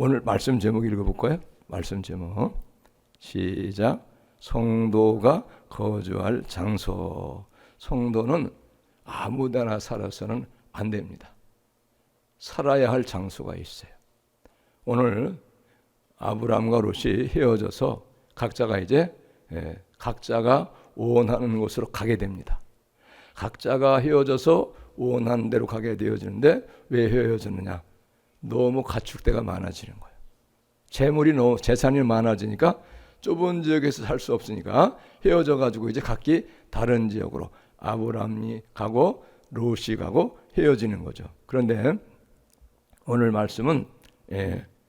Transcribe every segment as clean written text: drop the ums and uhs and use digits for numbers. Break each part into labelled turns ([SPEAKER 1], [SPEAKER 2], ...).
[SPEAKER 1] 오늘 말씀 제목 읽어볼까요? 말씀 제목 시작. 성도가 거주할 장소. 성도는 아무데나 살아서는 안 됩니다. 살아야 할 장소가 있어요. 오늘 아브라함과 롯이 헤어져서 각자가 이제 각자가 원하는 곳으로 가게 됩니다. 각자가 헤어져서 원하는 대로 가게 되어지는데 왜 헤어졌느냐? 너무 가축대가 많아지는 거예요. 재산이 많아지니까 좁은 지역에서 살 수 없으니까 헤어져 가지고 이제 각기 다른 지역으로 아브라함이 가고 롯이 가고 헤어지는 거죠. 그런데 오늘 말씀은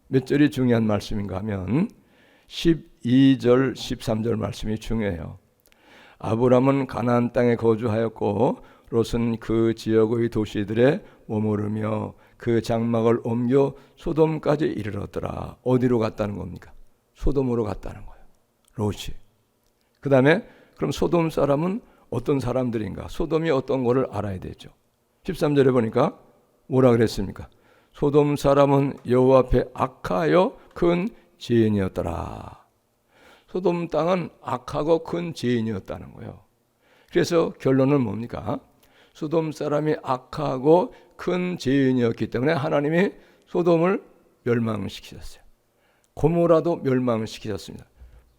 [SPEAKER 1] 몇 절이 중요한 말씀인가 하면 12절 13절 말씀이 중요해요. 아브라함은 가나안 땅에 거주하였고 롯은 그 지역의 도시들에 머무르며 그 장막을 옮겨 소돔까지 이르렀더라. 어디로 갔다는 겁니까? 소돔으로 갔다는 거예요. 롯이. 그 다음에 그럼 소돔 사람은 어떤 사람들인가? 소돔이 어떤 거를 알아야 되죠. 13절에 보니까 뭐라 그랬습니까? 소돔 사람은 여호와 앞에 악하여 큰 죄인이었더라. 소돔 땅은 악하고 큰 죄인이었다는 거예요. 그래서 결론은 뭡니까? 소돔 사람이 악하고 큰 죄인이었기 때문에 하나님이 소돔을 멸망시키셨어요. 고모라도 멸망시키셨습니다.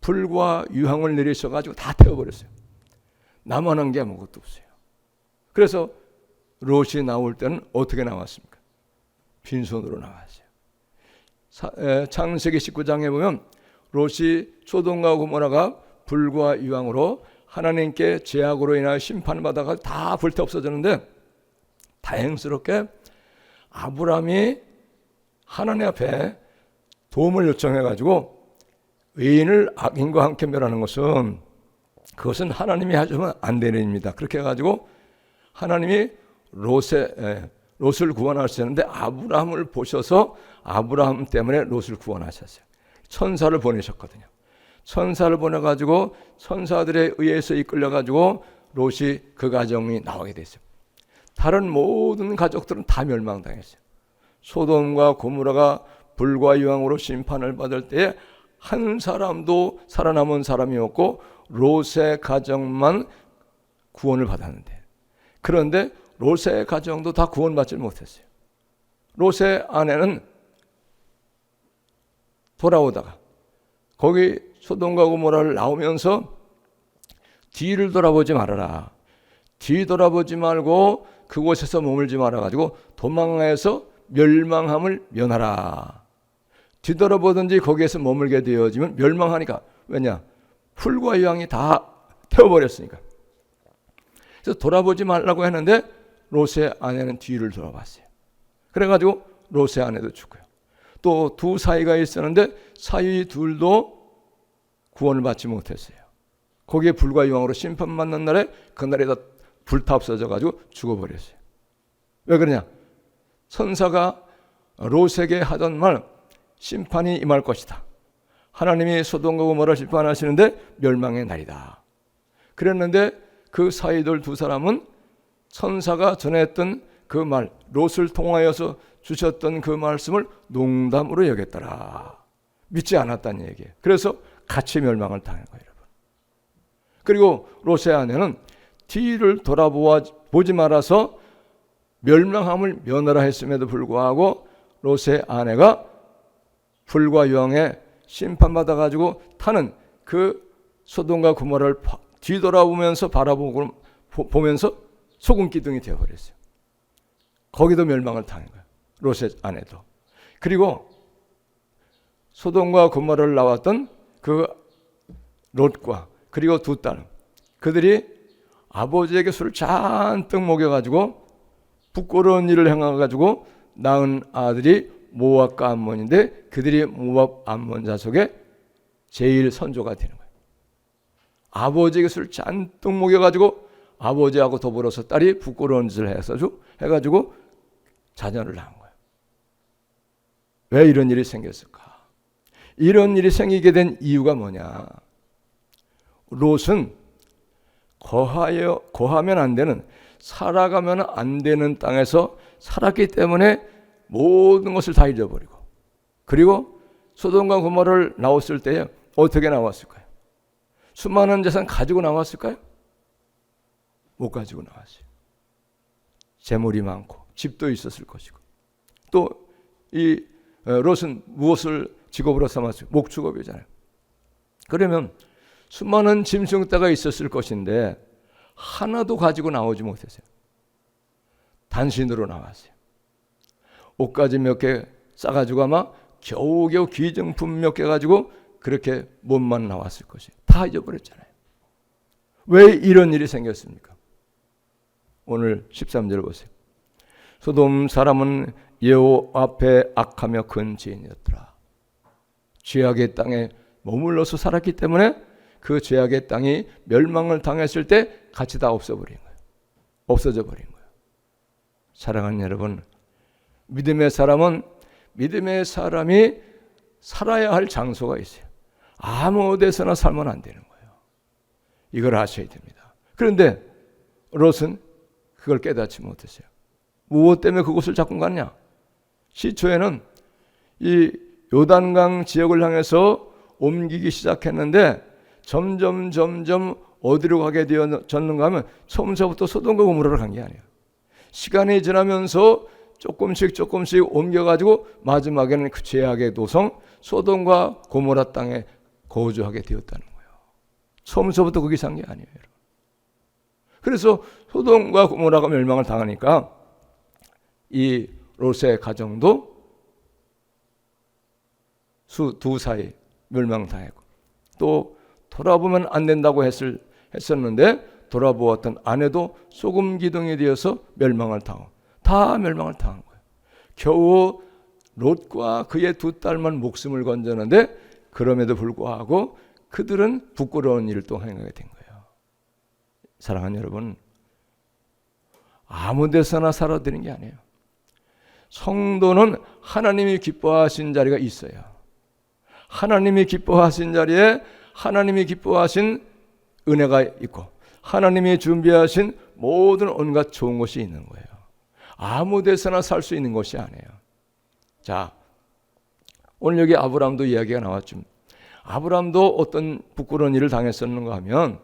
[SPEAKER 1] 불과 유황을 내리셔가지고 다 태워버렸어요. 남아난 게 아무것도 없어요. 그래서 롯이 나올 때는 어떻게 나왔습니까? 빈손으로 나왔어요. 창세기 19장에 보면 롯이 소돔과 고모라가 불과 유황으로 하나님께 죄악으로 인하여 심판을 받아가 다 불태 없어졌는데 다행스럽게 아브라함이 하나님 앞에 도움을 요청해가지고 의인을 악인과 함께 멸하는 것은 그것은 하나님이 하시면 안 되는 일입니다. 그렇게 해가지고 하나님이 롯을 구원하셨는데 아브라함을 보셔서 아브라함 때문에 롯을 구원하셨어요. 천사를 보내셨거든요. 천사를 보내가지고 천사들에 의해서 이끌려가지고 롯이 그 가정이 나오게 됐어요. 다른 모든 가족들은 다 멸망당했어요. 소돔과 고모라가 불과 유황으로 심판을 받을 때에 한 사람도 살아남은 사람이 없고 롯의 가정만 구원을 받았는데, 그런데 롯의 가정도 다 구원받지 못했어요. 롯의 아내는 돌아오다가 거기 소돔과 고모라를 나오면서 뒤를 돌아보지 말아라. 뒤 돌아보지 말고 그곳에서 머물지 말아가지고 도망해서 멸망함을 면하라. 뒤돌아보든지 거기에서 머물게 되어지면 멸망하니까. 왜냐? 풀과 유황이 다 태워버렸으니까. 그래서 돌아보지 말라고 했는데 롯의 아내는 뒤를 돌아봤어요. 그래가지고 롯의 아내도 죽고요. 또 두 사이가 있었는데 사이 둘도 구원을 받지 못했어요. 거기에 불과 유황으로 심판받는 날에 그날에다 불타 없어져가지고 죽어버렸어요. 왜 그러냐? 천사가 롯에게 하던 말, 심판이 임할 것이다. 하나님이 소돔과 고모라를 심판하시는데 멸망의 날이다. 그랬는데 그 사이들 두 사람은 천사가 전했던 그 말, 롯을 통하여서 주셨던 그 말씀을 농담으로 여겼더라. 믿지 않았다는 얘기예요. 그래서 같이 멸망을 당한 거예요, 여러분. 그리고 롯의 아내는 뒤를 돌아보지 말아서 멸망함을 면하라 했음에도 불구하고 롯의 아내가 불과 유황에 심판받아가지고 타는 그 소돔과 고모라를 뒤돌아보면서 보면서 소금 기둥이 되어버렸어요. 거기도 멸망을 당한 거예요, 롯의 아내도. 그리고 소돔과 고모라를 나왔던 그 롯과 그리고 두 딸, 그들이 아버지에게 술을 잔뜩 먹여가지고 부끄러운 일을 행해가지고 낳은 아들이 모압과 암몬인데 그들이 모압 암몬 자속의 제일 선조가 되는 거예요. 아버지에게 술을 잔뜩 먹여가지고 아버지하고 더불어서 딸이 부끄러운 짓을 해가지고 자녀를 낳은 거예요. 왜 이런 일이 생겼을까? 이런 일이 생기게 된 이유가 뭐냐? 롯은 거하면 안 되는, 살아가면 안 되는 땅에서 살았기 때문에 모든 것을 다 잊어버리고 그리고 소돔과 고모라를 나왔을 때에 어떻게 나왔을까요? 수많은 재산 가지고 나왔을까요? 못 가지고 나왔어요. 재물이 많고 집도 있었을 것이고, 또 이 롯은 무엇을 직업으로 삼았어요? 목축업이잖아요. 그러면 수많은 짐승떼가 있었을 것인데 하나도 가지고 나오지 못했어요. 단신으로 나왔어요. 옷가지 몇 개 싸가지고 아마 겨우겨우 귀정품 몇 개 가지고 그렇게 몸만 나왔을 것이에요. 다 잊어버렸잖아요. 왜 이런 일이 생겼습니까? 오늘 13절 보세요. 소돔 사람은 여호와 앞에 악하며 큰 죄인이었더라. 죄악의 땅에 머물러서 살았기 때문에 그 죄악의 땅이 멸망을 당했을 때 같이 다 없어져 버린 거예요. 사랑하는 여러분, 믿음의 사람은 믿음의 사람이 살아야 할 장소가 있어요. 아무 데서나 살면 안 되는 거예요. 이걸 아셔야 됩니다. 그런데 롯은 그걸 깨닫지 못했어요. 무엇 때문에 그곳을 자꾸 갔냐? 시초에는 이 요단강 지역을 향해서 옮기기 시작했는데 점점 어디로 가게 되었는가 하면 처음서부터 소돔과 고모라로 간 게 아니에요. 시간이 지나면서 조금씩 옮겨가지고 마지막에는 그 죄악의 도성 소돔과 고모라 땅에 거주하게 되었다는 거예요. 처음서부터 거기 산 게 아니에요. 그래서 소돔과 고모라가 멸망을 당하니까 이 롯의 가정도 두 사이 멸망당했고, 또 돌아보면 안 된다고 했었는데 돌아보았던 아내도 소금 기둥이 되어서 멸망을 당하고 다 멸망을 당한 거예요. 겨우 롯과 그의 두 딸만 목숨을 건졌는데 그럼에도 불구하고 그들은 부끄러운 일을 또 행하게 된 거예요. 사랑하는 여러분, 아무 데서나 살아드는 게 아니에요. 성도는 하나님이 기뻐하신 자리가 있어요. 하나님이 기뻐하신 자리에 하나님이 기뻐하신 은혜가 있고 하나님이 준비하신 모든 온갖 좋은 것이 있는 거예요. 아무 데서나 살 수 있는 것이 아니에요. 자, 오늘 여기 아브라함도 이야기가 나왔죠. 아브라함도 어떤 부끄러운 일을 당했었는가 하면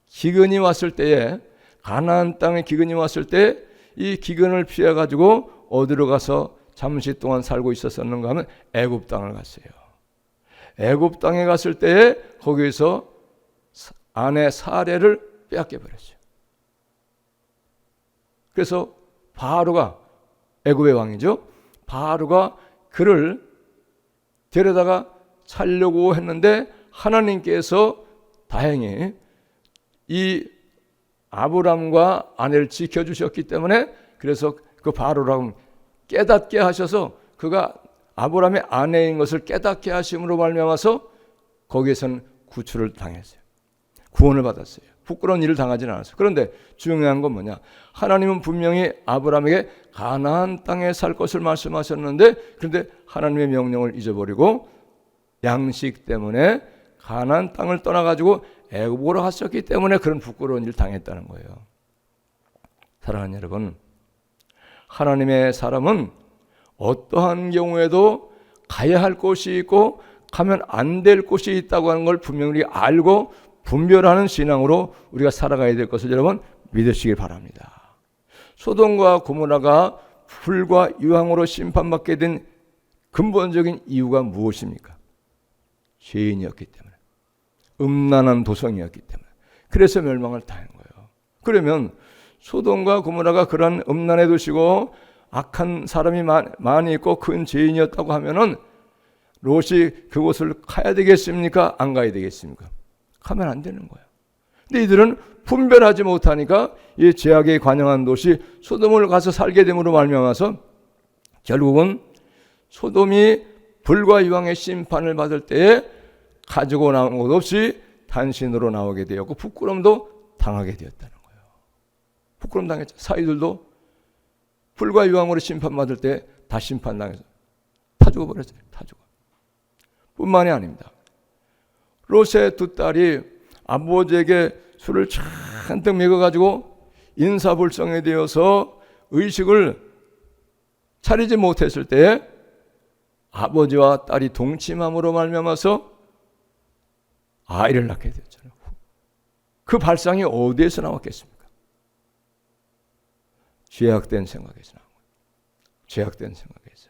[SPEAKER 1] 기근이 왔을 때에, 가나안 땅에 기근이 왔을 때 이 기근을 피해 가지고 어디로 가서 잠시 동안 살고 있었는가 하면 애굽 땅을 갔어요. 애굽 땅에 갔을 때에 거기서 아내 사레를 빼앗겨 버렸어요. 그래서 바로가, 애굽의 왕이죠, 바로가 그를 데려다가 살려고 했는데 하나님께서 다행히 이 아브람과 아내를 지켜주셨기 때문에, 그래서 그 바로랑 깨닫게 하셔서 그가 아브람의 아내인 것을 깨닫게 하심으로 말미암아서 거기에서는 구출을 당했어요. 구원을 받았어요. 부끄러운 일을 당하지는 않았어요. 그런데 중요한 건 뭐냐? 하나님은 분명히 아브람에게 가나안 땅에 살 것을 말씀하셨는데, 그런데 하나님의 명령을 잊어버리고 양식 때문에 가나안 땅을 떠나가지고 애굽으로 갔었기 때문에 그런 부끄러운 일을 당했다는 거예요. 사랑하는 여러분, 하나님의 사람은 어떠한 경우에도 가야 할 곳이 있고 가면 안 될 곳이 있다고 하는 걸 분명히 알고 분별하는 신앙으로 우리가 살아가야 될 것을 여러분 믿으시길 바랍니다. 소돔과 고모라가 불과 유황으로 심판받게 된 근본적인 이유가 무엇입니까? 죄인이었기 때문에, 음란한 도성이었기 때문에, 그래서 멸망을 당한 거예요. 그러면 소돔과 고모라가 그런 음란의 도시고 악한 사람이 많이 있고 큰 죄인이었다고 하면은 롯이 그곳을 가야 되겠습니까? 안 가야 되겠습니까? 가면 안 되는 거예요. 근데 이들은 분별하지 못하니까 이 죄악에 관영한 도시 소돔을 가서 살게 됨으로 말미암아서 결국은 소돔이 불과 유황의 심판을 받을 때에 가지고 나온 것 없이 단신으로 나오게 되었고 부끄럼도 당하게 되었다는 거예요. 부끄럼 당했죠. 사이들도 불과 유황으로 심판받을 때 다 심판당해서 다 죽어버렸어요. 다 죽어. 뿐만이 아닙니다. 롯의 두 딸이 아버지에게 술을 잔뜩 먹어가지고 인사불성이 되어서 의식을 차리지 못했을 때 아버지와 딸이 동침함으로 말미암아서 아이를 낳게 되었잖아요. 그 발상이 어디에서 나왔겠습니까? 죄악된 생각에서 나온 거예요. 죄악된 생각에서.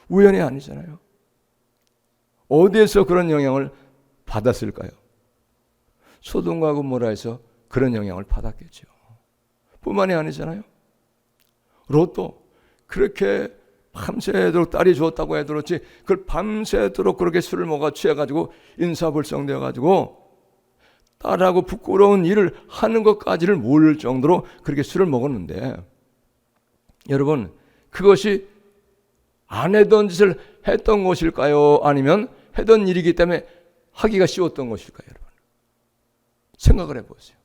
[SPEAKER 1] 우연이 아니잖아요. 어디에서 그런 영향을 받았을까요? 소돔과 고모라에서 그런 영향을 받았겠죠. 뿐만이 아니잖아요. 롯도 그렇게 밤새도록 딸이 좋았다고 해들었지 그걸 밤새도록 그렇게 술을 먹어 취해가지고 인사불성되어가지고 딸하고 부끄러운 일을 하는 것까지를 모를 정도로 그렇게 술을 먹었는데, 여러분 그것이 안 했던 짓을 했던 것일까요? 아니면 했던 일이기 때문에 하기가 쉬웠던 것일까요? 여러분 생각을 해보세요.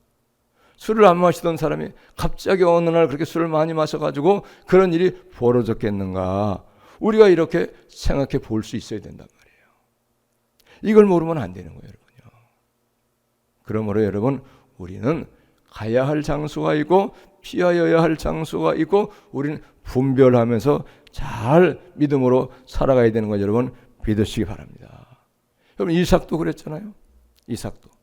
[SPEAKER 1] 술을 안 마시던 사람이 갑자기 어느 날 그렇게 술을 많이 마셔가지고 그런 일이 벌어졌겠는가? 우리가 이렇게 생각해 볼 수 있어야 된단 말이에요. 이걸 모르면 안 되는 거예요, 여러분요. 그러므로 여러분, 우리는 가야 할 장소가 있고 피하여야 할 장소가 있고 우리는 분별하면서 잘 믿음으로 살아가야 되는 거 여러분 믿으시기 바랍니다. 여러분 이삭도 그랬잖아요. 이삭도.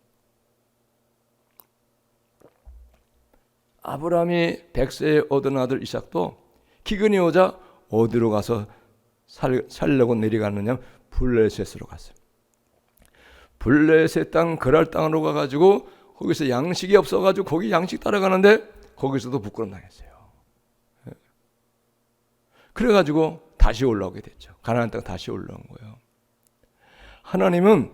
[SPEAKER 1] 아브라함이 100세에 얻은 아들 이삭도 기근이 오자 어디로 가서 살려고 내려갔느냐? 블레셋으로 갔어요. 블레셋 땅 그랄 땅으로 가가지고 거기서 양식이 없어가지고 거기 양식 따라가는데 거기서도 부끄럼 당했어요. 그래가지고 다시 올라오게 됐죠. 가나안 땅 다시 올라온 거예요. 하나님은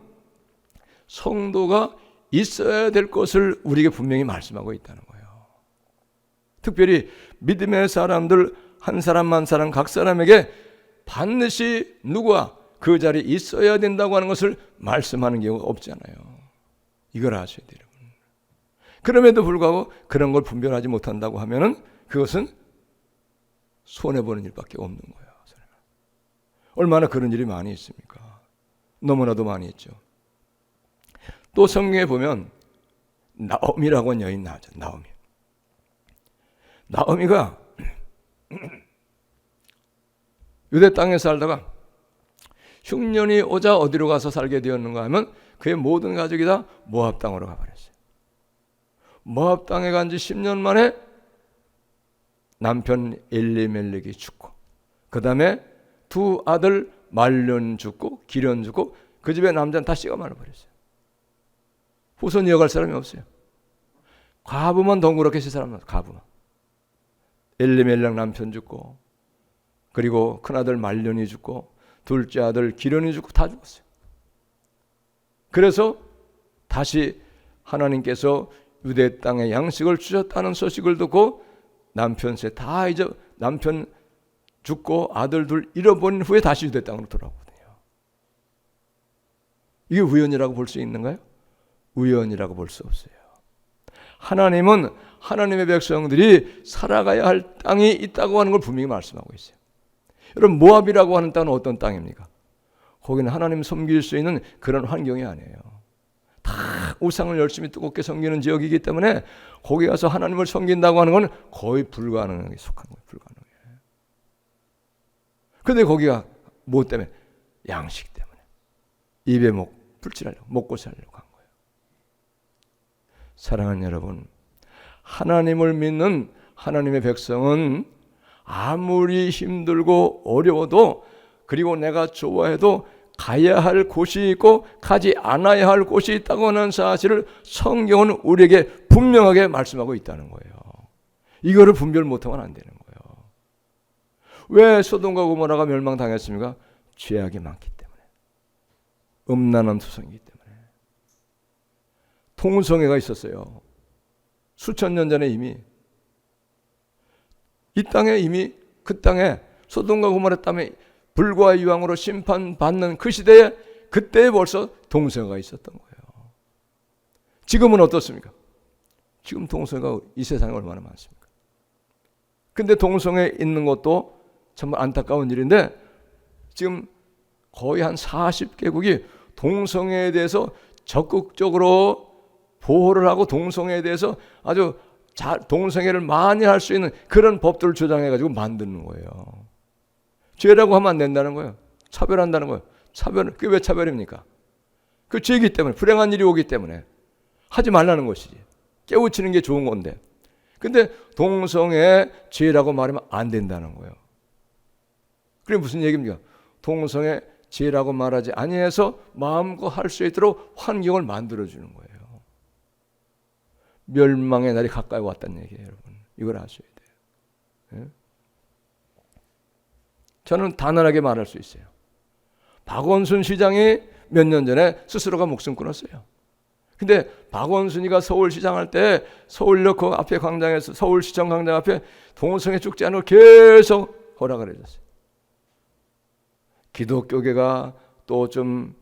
[SPEAKER 1] 성도가 있어야 될 것을 우리에게 분명히 말씀하고 있다는 거예요. 특별히 믿음의 사람들 한 사람 한 사람 각 사람에게 반드시 누구와 그 자리에 있어야 된다고 하는 것을 말씀하는 경우가 없잖아요. 이걸 아셔야 돼요. 그럼에도 불구하고 그런 걸 분별하지 못한다고 하면은 그것은 손해보는 일밖에 없는 거예요. 얼마나 그런 일이 많이 있습니까? 너무나도 많이 있죠. 또 성경에 보면 나오미라고 하는 여인 나오죠. 나오미가 유대 땅에 살다가 흉년이 오자 어디로 가서 살게 되었는가 하면 그의 모든 가족이 다 모압 땅으로 가버렸어요. 모압 땅에 간 지 10년 만에 남편 엘리멜렉이 죽고 그 다음에 두 아들 말론 죽고 기련 죽고 그 집에 남자는 다 씨가 말아버렸어요. 후손 이어갈 사람이 없어요. 과부만 덩그렇게 세 사람, 과부만. 엘리멜렉 남편 죽고 그리고 큰아들 말론이 죽고 둘째 아들 기련이 죽고 다 죽었어요. 그래서 다시 하나님께서 유대 땅에 양식을 주셨다는 소식을 듣고 남편 셋 다 이제 남편 죽고 아들 둘 잃어버린 후에 다시 유대 땅으로 돌아오거든요. 이게 우연이라고 볼 수 있는가요? 우연이라고 볼 수 없어요. 하나님은 하나님의 백성들이 살아가야 할 땅이 있다고 하는 걸 분명히 말씀하고 있어요. 여러분 모압이라고 하는 땅은 어떤 땅입니까? 거기는 하나님 섬길 수 있는 그런 환경이 아니에요. 다 우상을 열심히 뜨겁게 섬기는 지역이기 때문에 거기 가서 하나님을 섬긴다고 하는 건 거의 불가능에 속한 거예요. 불가능해요. 그런데 거기가 뭐 때문에? 양식 때문에. 입에 풀칠하려고 먹고 살려고 한 거예요. 사랑하는 여러분, 하나님을 믿는 하나님의 백성은 아무리 힘들고 어려워도 그리고 내가 좋아해도 가야 할 곳이 있고 가지 않아야 할 곳이 있다고 하는 사실을 성경은 우리에게 분명하게 말씀하고 있다는 거예요. 이거를 분별 못하면 안 되는 거예요. 왜 소돔과 고모라가 멸망당했습니까? 죄악이 많기 때문에. 음란한 투성이기 때문에. 동성애가 있었어요. 수천 년 전에 이미 이 땅에 이미 그 땅에 소돔과 고모라 땅에 불과 유황으로 심판받는 그 시대에 그때 벌써 동성애가 있었던 거예요. 지금은 어떻습니까? 지금 동성애가 이 세상에 얼마나 많습니까? 근데 동성애 있는 것도 정말 안타까운 일인데 지금 거의 한 40개국이 동성애에 대해서 적극적으로 보호를 하고 동성애에 대해서 아주 동성애를 많이 할 수 있는 그런 법들을 조장해가지고 만드는 거예요. 죄라고 하면 안 된다는 거예요. 차별한다는 거예요. 그게 왜 차별입니까? 그 죄이기 때문에, 불행한 일이 오기 때문에 하지 말라는 것이지. 깨우치는 게 좋은 건데. 근데 동성애 죄라고 말하면 안 된다는 거예요. 그게 무슨 얘기입니까? 동성애 죄라고 말하지 아니해서 마음껏 할 수 있도록 환경을 만들어주는 거예요. 멸망의 날이 가까이 왔다는 얘기예요, 여러분. 이걸 아셔야 돼요. 예? 저는 단언하게 말할 수 있어요. 박원순 시장이 몇 년 전에 스스로가 목숨 끊었어요. 근데 박원순이가 서울시장 할 때 서울역 그 앞에 광장에서, 서울시청 광장 앞에 동성애 축제 하는 걸 계속 허락을 해줬어요. 기독교계가 또 좀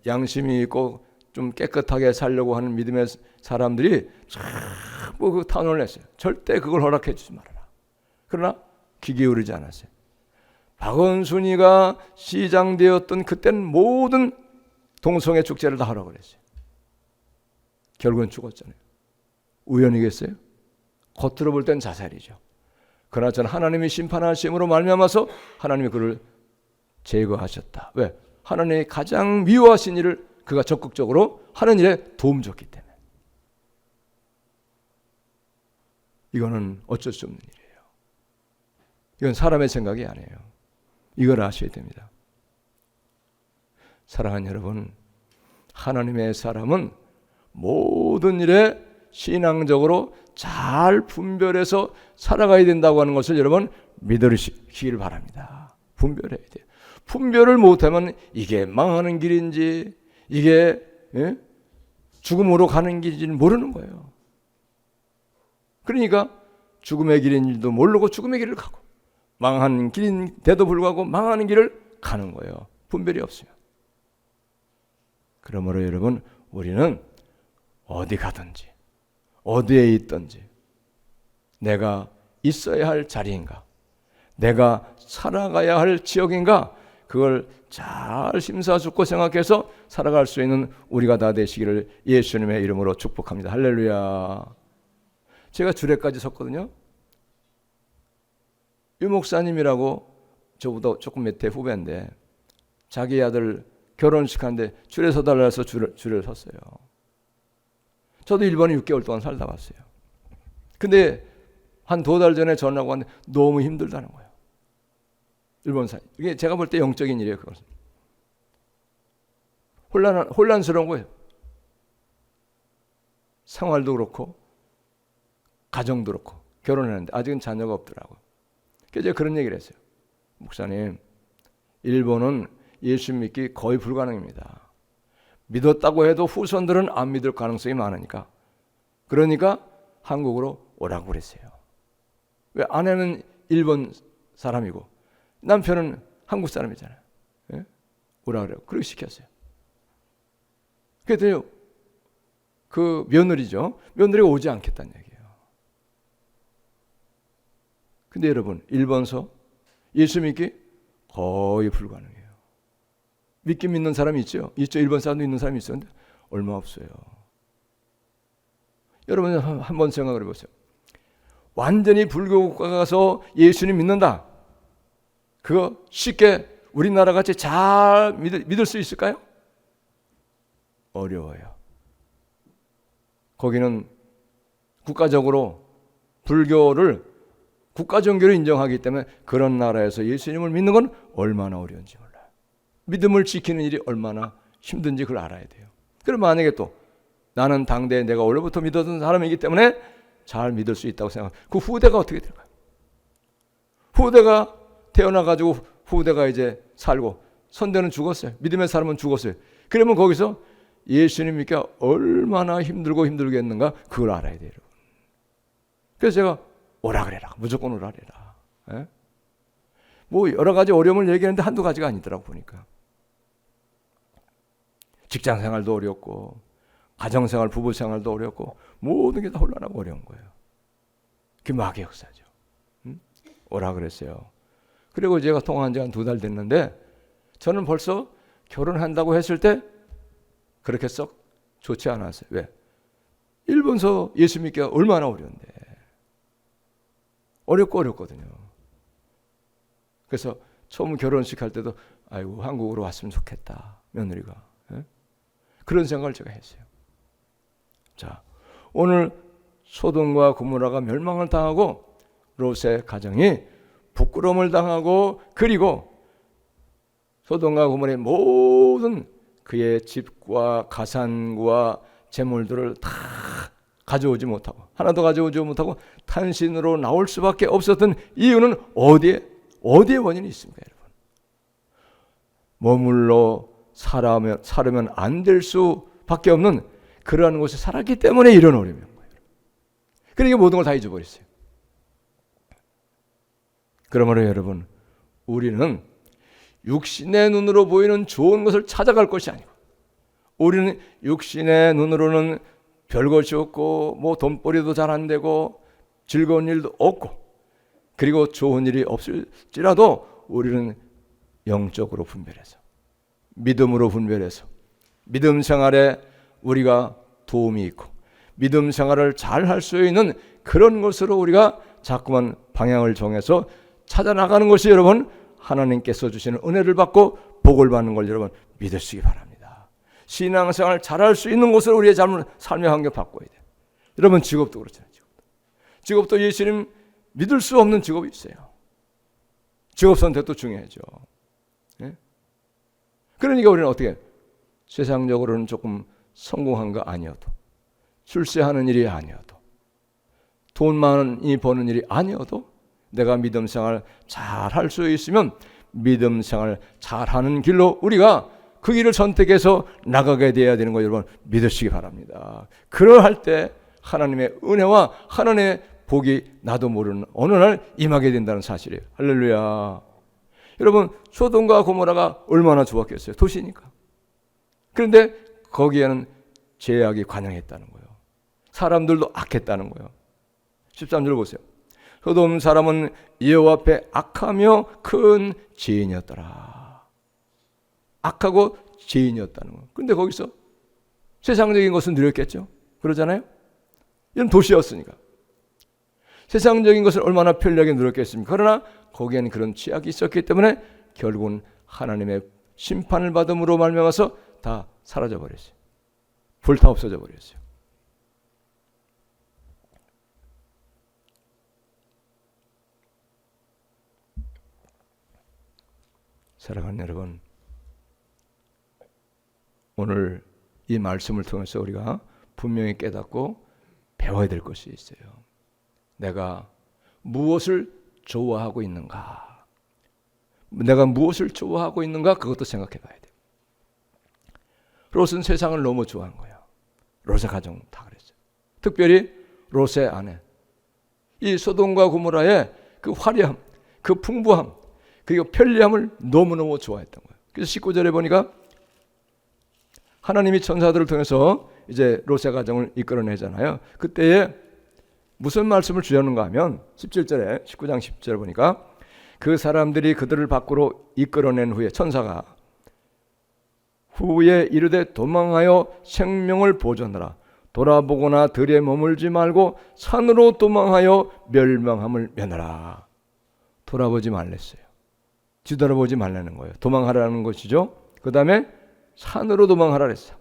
[SPEAKER 1] 양심이 있고 좀 깨끗하게 살려고 하는 믿음의 사람들이 자꾸 그 탄원을 했어요. 절대 그걸 허락해 주지 말아라. 그러나 귀 기울이지 않았어요. 박원순이가 시장 되었던 그때는 모든 동성애 축제를 다 하라고 그랬어요. 결국은 죽었잖아요. 우연이겠어요? 겉으로 볼 땐 자살이죠. 그러나 저는 하나님이 심판하심으로 말미암아서 하나님이 그를 제거하셨다. 왜? 하나님이 가장 미워하신 일을 그가 적극적으로 하는 일에 도움 줬기 때문에. 이거는 어쩔 수 없는 일이에요. 이건 사람의 생각이 아니에요. 이걸 아셔야 됩니다. 사랑하는 여러분, 하나님의 사람은 모든 일에 신앙적으로 잘 분별해서 살아가야 된다고 하는 것을 여러분 믿으시기를 바랍니다. 분별해야 돼요. 분별을 못하면 이게 망하는 길인지 이게 죽음으로 가는 길인지는 모르는 거예요. 그러니까 죽음의 길인지도 모르고 죽음의 길을 가고 망하는 길인데도 불구하고 망하는 길을 가는 거예요. 분별이 없으면. 그러므로 여러분, 우리는 어디 가든지 어디에 있든지 내가 있어야 할 자리인가, 내가 살아가야 할 지역인가, 그걸 잘 심사숙고 생각해서 살아갈 수 있는 우리가 다 되시기를 예수님의 이름으로 축복합니다. 할렐루야. 제가 주례까지 섰거든요. 유 목사님이라고 저보다 조금 몇 해 후배인데 자기 아들 결혼식 하는데 줄에 서달라 해서 줄에 섰어요. 저도 일본에 6개월 동안 살다 왔어요. 근데 한 2달 전에 전화가 왔는데 너무 힘들다는 거예요. 일본 사람. 이게 제가 볼 때 영적인 일이에요. 그것은. 혼란스러운 거예요. 생활도 그렇고 가정도 그렇고 결혼했는데 아직은 자녀가 없더라고요. 그래서 제가 그런 얘기를 했어요. 목사님, 일본은 예수 믿기 거의 불가능입니다. 믿었다고 해도 후손들은 안 믿을 가능성이 많으니까. 그러니까 한국으로 오라고 그랬어요. 왜? 아내는 일본 사람이고 남편은 한국 사람이잖아요. 예? 오라 그래요. 그렇게 시켰어요. 그랬더니 그 며느리죠. 며느리가 오지 않겠다는 얘기예요. 근데 여러분, 일본서 예수 믿기 거의 불가능해요. 믿긴 믿는 사람이 있죠. 일본 사람도 있는 사람이 있었는데 얼마 없어요. 여러분 한번 생각을 해보세요. 완전히 불교 국가 가서 예수님 믿는다. 그거 쉽게 우리나라 같이 잘 믿을 수 있을까요? 어려워요. 거기는 국가적으로 불교를 국가 종교로 인정하기 때문에 그런 나라에서 예수님을 믿는 건 얼마나 어려운지 몰라요. 믿음을 지키는 일이 얼마나 힘든지 그걸 알아야 돼요. 그럼 만약에 또 나는 당대에 내가 원래부터 믿었던 사람이기 때문에 잘 믿을 수 있다고 생각하면 그 후대가 어떻게 될까요? 후대가 태어나가지고 후대가 이제 살고 선대는 죽었어요. 믿음의 사람은 죽었어요. 그러면 거기서 예수님 믿기가 얼마나 힘들겠는가 그걸 알아야 돼요. 그래서 제가 오라 그래라. 무조건 오라 그래라. 예? 뭐 여러 가지 어려움을 얘기하는데 한두 가지가 아니더라고 보니까. 직장 생활도 어렵고 가정생활, 부부생활도 어렵고 모든 게 다 혼란하고 어려운 거예요. 그게 마귀의 역사죠. 오라 그랬어요. 그리고 제가 통화한 지 한 2달 됐는데 저는 벌써 결혼한다고 했을 때 그렇게 썩 좋지 않았어요. 왜? 일본서 예수 믿기가 얼마나 어려운데. 어렵거든요. 그래서 처음 결혼식 할 때도 아이고 한국으로 왔으면 좋겠다 며느리가. 예? 그런 생각을 제가 했어요. 자, 오늘 소돔과 고모라가 멸망을 당하고 롯의 가정이 부끄러움을 당하고, 그리고 소돔과 고모라의 모든 그의 집과 가산과 재물들을 다 가져오지 못하고, 하나도 가져오지 못하고 탄신으로 나올 수밖에 없었던 이유는 어디에 원인이 있습니까, 여러분? 머물러 살으면 안 될 수밖에 없는 그러한 곳에 살았기 때문에 이런 어려움인 거예요. 그러니까 모든 걸 다 잊어버렸어요. 그러므로 여러분, 우리는 육신의 눈으로 보이는 좋은 것을 찾아갈 것이 아니고, 우리는 육신의 눈으로는 별것이 없고 뭐 돈벌이도 잘 안 되고 즐거운 일도 없고 그리고 좋은 일이 없을지라도 우리는 영적으로 분별해서, 믿음으로 분별해서, 믿음 생활에 우리가 도움이 있고 믿음 생활을 잘 할 수 있는 그런 것으로 우리가 자꾸만 방향을 정해서 찾아나가는 것이 여러분 하나님께서 주시는 은혜를 받고 복을 받는 걸 여러분 믿으시기 바랍니다. 신앙생활을 잘할 수 있는 곳으로 우리의 삶의 환경 바꿔야 돼요. 여러분 직업도 그렇잖아요. 직업도 예수님 믿을 수 없는 직업이 있어요. 직업 선택도 중요하죠. 예? 그러니까 우리는 어떻게, 세상적으로는 조금 성공한 거 아니어도, 출세하는 일이 아니어도, 돈 많이 버는 일이 아니어도 내가 믿음 생활 잘 할 수 있으면 믿음 생활 잘하는 길로 우리가 그 길을 선택해서 나가게 돼야 되는 거 여러분 믿으시기 바랍니다. 그러할 때 하나님의 은혜와 하나님의 복이 나도 모르는 어느 날 임하게 된다는 사실이에요. 할렐루야. 여러분 소돔과 고모라가 얼마나 좋았겠어요. 도시니까. 그런데 거기에는 죄악이 관영했다는 거예요. 사람들도 악했다는 거예요. 13절 보세요. 소돔 사람은 여호와 앞에 악하며 큰 죄인이었더라. 악하고 죄인이었다는 거예요. 그런데 거기서 세상적인 것은 누렸겠죠. 그러잖아요. 이건 도시였으니까. 세상적인 것을 얼마나 편리하게 누렸겠습니까? 그러나 거기에는 그런 죄악이 있었기 때문에 결국은 하나님의 심판을 받음으로 말미암아서 다 사라져 버렸어요. 불타 없어져 버렸어요. 사랑하는 여러분, 오늘 이 말씀을 통해서 우리가 분명히 깨닫고 배워야 될 것이 있어요. 내가 무엇을 좋아하고 있는가? 내가 무엇을 좋아하고 있는가? 그것도 생각해 봐야 돼요. 롯은 세상을 너무 좋아한 거예요. 롯의 가정 다 그랬어요. 특별히 롯의 아내. 이 소돔과 고모라의 그 화려함, 그 풍부함, 그리고 편리함을 너무너무 좋아했던 거예요. 그래서 19절에 보니까 하나님이 천사들을 통해서 이제 롯의 가정을 이끌어내잖아요. 그때에 무슨 말씀을 주셨는가 하면 17절에 19장 10절에 보니까 그 사람들이 그들을 밖으로 이끌어낸 후에 천사가 후에 이르되 도망하여 생명을 보존하라. 돌아보거나 들에 머물지 말고 산으로 도망하여 멸망함을 면하라. 돌아보지 말랬어요. 뒤돌아보지 말라는 거예요. 도망하라는 것이죠. 그 다음에 산으로 도망하라 그랬어.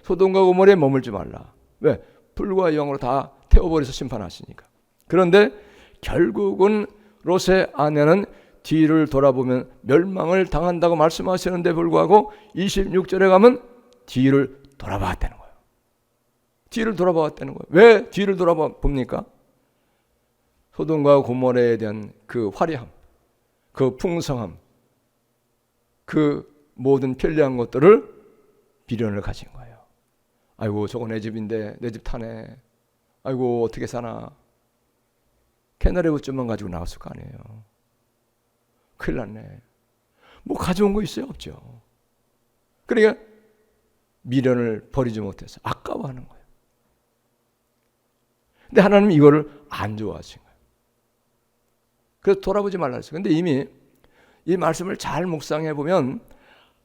[SPEAKER 1] 소돔과 고모라에 머물지 말라. 왜? 불과 영으로 다 태워버려서 심판하시니까. 그런데 결국은 롯의 아내는 뒤를 돌아보면 멸망을 당한다고 말씀하시는데 불구하고 26절에 가면 뒤를 돌아봤다는 거예요. 뒤를 돌아봤다는 거예요. 왜 뒤를 돌아봅니까? 소돔과 고모라에 대한 그 화려함, 그 풍성함, 그 모든 편리한 것들을 비련을 가진 거예요. 아이고 저거 내 집인데 내 집 타네. 아이고 어떻게 사나. 캐나리 옷좀만 가지고 나왔을 거 아니에요. 큰일 났네. 뭐 가져온 거 있어요? 없죠. 그러니까 미련을 버리지 못해서 아까워하는 거예요. 근데 하나님은 이거를 안 좋아하신 거예요. 그래서 돌아보지 말라 했어요. 근데 이미 이 말씀을 잘 묵상해 보면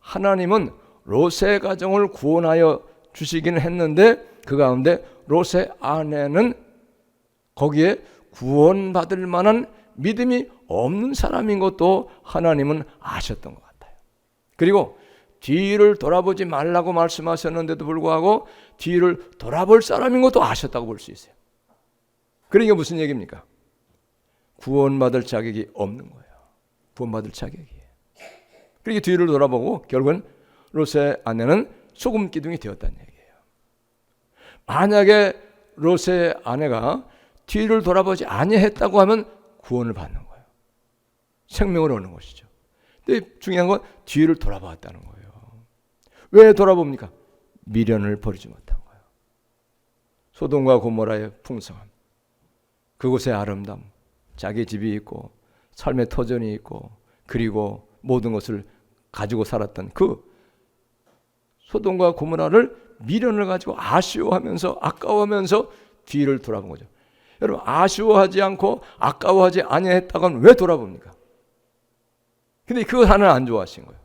[SPEAKER 1] 하나님은 롯의 가정을 구원하여 주시기는 했는데 그 가운데 롯의 아내는 거기에 구원받을 만한 믿음이 없는 사람인 것도 하나님은 아셨던 것 같아요. 그리고 뒤를 돌아보지 말라고 말씀하셨는데도 불구하고 뒤를 돌아볼 사람인 것도 아셨다고 볼 수 있어요. 그러니까 무슨 얘기입니까? 구원받을 자격이 없는 거예요. 구원받을 자격이. 그렇게 뒤를 돌아보고 결국은 롯의 아내는 소금 기둥이 되었다는 얘기예요. 만약에 롯의 아내가 뒤를 돌아보지 아니했다고 하면 구원을 받는 거예요. 생명을 얻는 것이죠. 근데 중요한 건 뒤를 돌아봤다는 거예요. 왜 돌아봅니까? 미련을 버리지 못한 거예요. 소돔과 고모라의 풍성함, 그곳의 아름다움, 자기 집이 있고 삶의 터전이 있고 그리고 모든 것을 가지고 살았던 그 소돔과 고모라를 미련을 가지고 아쉬워하면서 아까워하면서 뒤를 돌아본 거죠. 여러분, 아쉬워하지 않고 아까워하지 아니했다고는 왜 돌아봅니까? 근데 그것 하나는 안 좋아하신 거예요.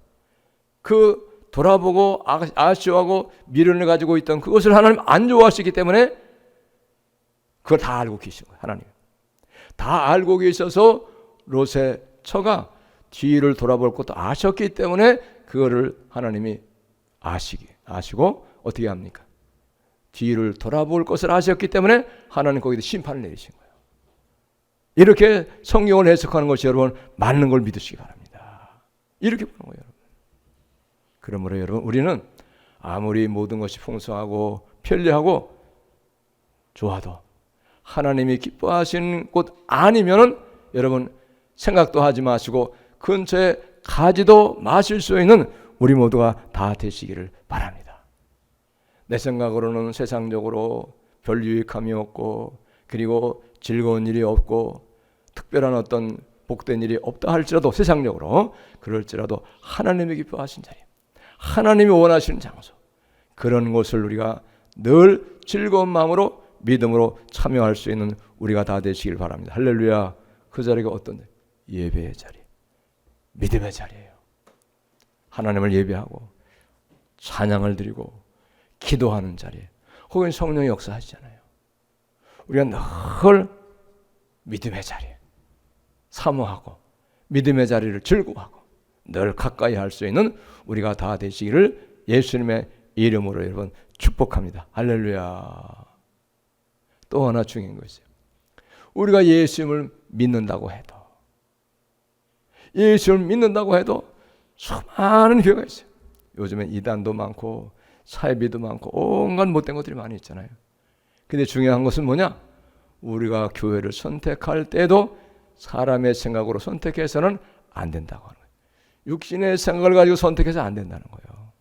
[SPEAKER 1] 그 돌아보고 아쉬워하고 미련을 가지고 있던 그것을 하나님 안 좋아하시기 때문에 그걸 다 알고 계신 거예요. 하나님 다 알고 계셔서 롯의 처가 뒤를 돌아볼 것도 아셨기 때문에 그거를 하나님이 아시고 어떻게 합니까? 뒤를 돌아볼 것을 아셨기 때문에 하나님 거기다 심판을 내리신 거예요. 이렇게 성경을 해석하는 것이 여러분 맞는 걸 믿으시기 바랍니다. 이렇게 보는 거예요. 여러분. 그러므로 여러분 우리는 아무리 모든 것이 풍성하고 편리하고 좋아도 하나님이 기뻐하시는 곳 아니면은 여러분 생각도 하지 마시고 근처에 가지도 마실 수 있는 우리 모두가 다 되시기를 바랍니다. 내 생각으로는 세상적으로 별 유익함이 없고 그리고 즐거운 일이 없고 특별한 어떤 복된 일이 없다 할지라도 세상적으로 그럴지라도 하나님이 기뻐하신 자리, 하나님이 원하시는 장소, 그런 곳을 우리가 늘 즐거운 마음으로 믿음으로 참여할 수 있는 우리가 다 되시길 바랍니다. 할렐루야. 그 자리가 어떤 데? 예배의 자리, 믿음의 자리예요. 하나님을 예배하고 찬양을 드리고 기도하는 자리, 혹은 성령의 역사하시잖아요. 우리가 늘 믿음의 자리 사모하고 믿음의 자리를 즐거워하고 늘 가까이 할 수 있는 우리가 다 되시기를 예수님의 이름으로 여러분 축복합니다. 할렐루야. 또 하나 중요한 것이에요. 우리가 예수님을 믿는다고 해도 수많은 교회가 있어요. 요즘엔 이단도 많고 사이비도 많고 온갖 못된 것들이 많이 있잖아요. 근데 중요한 것은 뭐냐? 우리가 교회를 선택할 때도 사람의 생각으로 선택해서는 안 된다고 하는 거예요. 육신의 생각을 가지고 선택해서 안 된다는 거예요.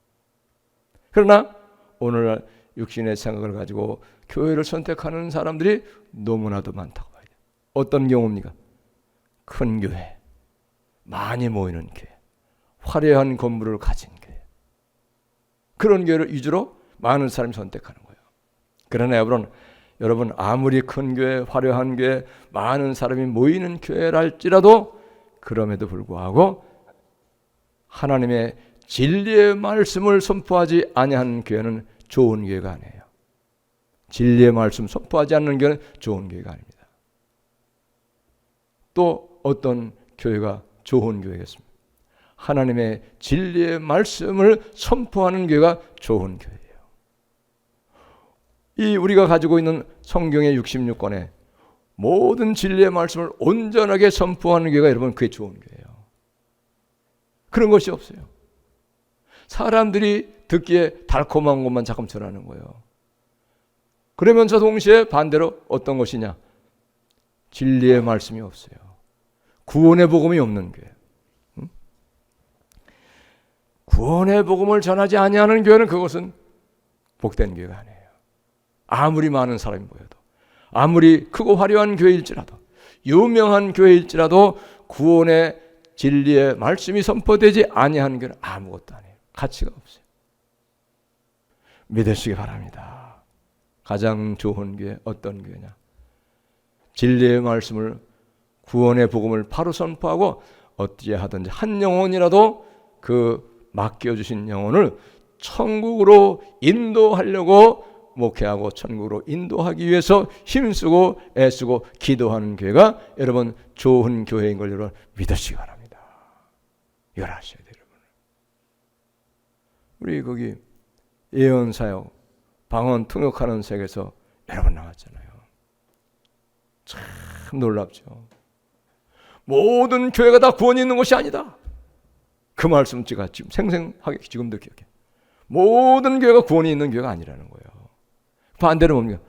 [SPEAKER 1] 그러나 오늘날 육신의 생각을 가지고 교회를 선택하는 사람들이 너무나도 많다고 봐야 돼요. 어떤 경우입니까? 큰 교회, 많이 모이는 교회, 화려한 건물을 가진 교회, 그런 교회를 위주로 많은 사람이 선택하는 거예요. 그러나 여러분 아무리 큰 교회, 화려한 교회, 많은 사람이 모이는 교회랄지라도 그럼에도 불구하고 하나님의 진리의 말씀을 선포하지 아니하는 교회는 좋은 교회가 아니에요. 진리의 말씀 선포하지 않는 교회는 좋은 교회가 아닙니다. 또 어떤 교회가 좋은 교회겠습니까? 하나님의 진리의 말씀을 선포하는 교회가 좋은 교회예요. 이 우리가 가지고 있는 성경의 66권에 모든 진리의 말씀을 온전하게 선포하는 교회가 여러분 그게 좋은 교회예요. 그런 것이 없어요. 사람들이 듣기에 달콤한 것만 자꾸 전하는 거예요. 그러면서 동시에 반대로 어떤 것이냐? 진리의 말씀이 없어요. 구원의 복음이 없는 교회. 구원의 복음을 전하지 아니하는 교회는 그것은 복된 교회가 아니에요. 아무리 많은 사람이 모여도, 아무리 크고 화려한 교회일지라도, 유명한 교회일지라도 구원의 진리의 말씀이 선포되지 아니하는 교회는 아무것도 아니에요. 가치가 없어요. 믿으시기 바랍니다. 가장 좋은 교회 어떤 교회냐? 진리의 말씀을, 구원의 복음을 바로 선포하고 어찌 하든지 한 영혼이라도 그 맡겨주신 영혼을 천국으로 인도하려고 목회하고 천국으로 인도하기 위해서 힘쓰고 애쓰고 기도하는 교회가 여러분 좋은 교회인 걸 여러분 믿으시기 바랍니다. 이걸 아셔야 돼요. 여러분. 우리 거기 예언사역, 방언 통역하는 책에서 여러 번 나왔잖아요. 참 놀랍죠. 모든 교회가 다 구원이 있는 것이 아니다. 그 말씀 제가 지금 생생하게 지금도 기억해. 모든 교회가 구원이 있는 교회가 아니라는 거예요. 반대로 뭡니까?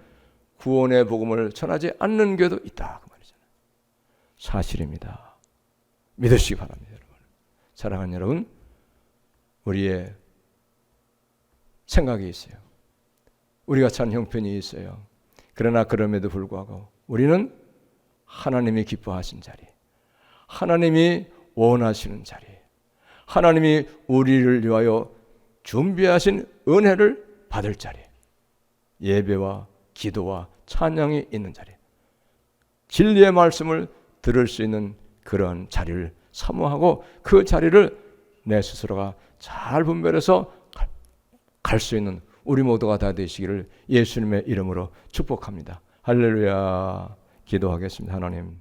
[SPEAKER 1] 구원의 복음을 전하지 않는 교회도 있다 그 말이잖아요. 사실입니다. 믿으시기 바랍니다, 여러분. 사랑하는 여러분, 우리의 생각이 있어요. 우리가 찬 형편이 있어요. 그러나 그럼에도 불구하고 우리는 하나님이 기뻐하신 자리, 하나님이 원하시는 자리, 하나님이 우리를 위하여 준비하신 은혜를 받을 자리, 예배와 기도와 찬양이 있는 자리, 진리의 말씀을 들을 수 있는 그런 자리를 사모하고 그 자리를 내 스스로가 잘 분별해서 갈 수 있는 우리 모두가 다 되시기를 예수님의 이름으로 축복합니다. 할렐루야. 기도하겠습니다. 하나님,